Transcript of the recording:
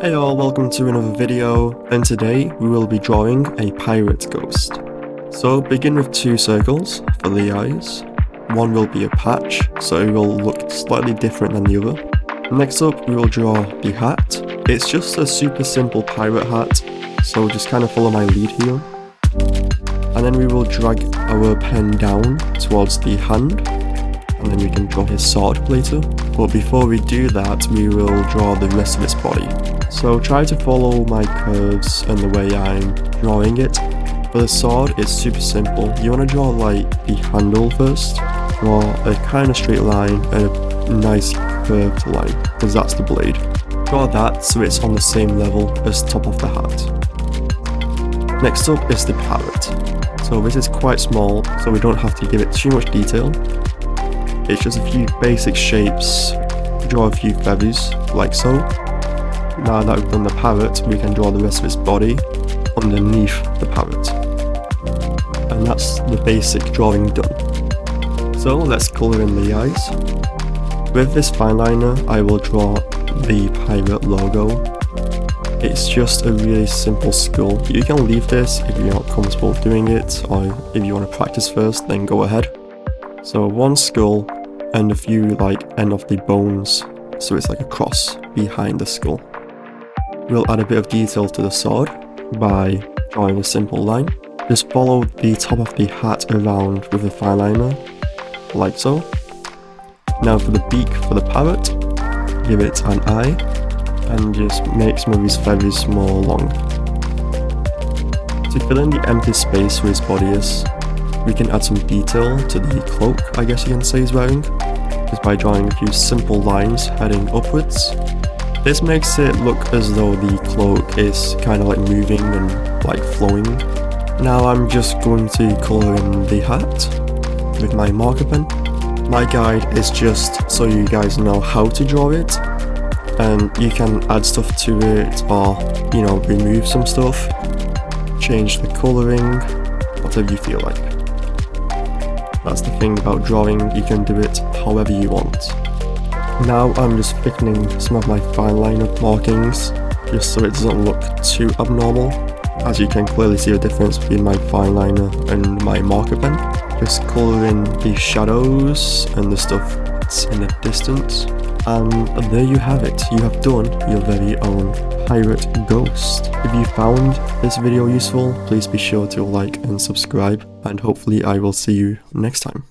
Hey all, welcome to another video, and today we will be drawing a pirate ghost. So begin with two circles for the eyes. One will be a patch, so it will look slightly different than the other. Next up we will draw the hat. It's just a super simple pirate hat, so just kind of follow my lead here. And then we will drag our pen down towards the hand, and then we can draw his sword later. But before we do that, we will draw the rest of its body. So try to follow my curves and the way I'm drawing it. For the sword, it's super simple. You want to draw like the handle first, draw a kind of straight line and a nice curved line, because that's the blade. Draw that so it's on the same level as top of the hat. Next up is the parrot. So this is quite small, so we don't have to give it too much detail. It's just a few basic shapes, draw a few feathers, like so. Now that we've done the parrot, we can draw the rest of its body underneath the parrot. And that's the basic drawing done. So let's colour in the eyes. With this fineliner, I will draw the pirate logo. It's just a really simple skull. You can leave this if you're not comfortable doing it, or if you want to practice first, then go ahead. So one skull and a few end of the bones, so it's like a cross behind the skull. We'll add a bit of detail to the sword by drawing a simple line. Just follow the top of the hat around with the fineliner, like so. Now for the beak for the parrot, give it an eye and just make some of his feathers more long. To fill in the empty space where his body is, we can add some detail to the cloak, I guess you can say he's wearing, just by drawing a few simple lines heading upwards. This makes it look as though the cloak is kind of like moving and like flowing. Now I'm just going to colour in the hat with my marker pen. My guide is just so you guys know how to draw it, and you can add stuff to it or, you know, remove some stuff, change the colouring, whatever you feel like. That's the thing about drawing, you can do it however you want. Now I'm just thickening some of my fineliner markings, just so it doesn't look too abnormal. As you can clearly see the difference between my fineliner and my marker pen. Just colour in the shadows and the stuff that's in the distance. And there you have it, you have done your very own pirate ghost. If you found this video useful, please be sure to like and subscribe, and hopefully I will see you next time.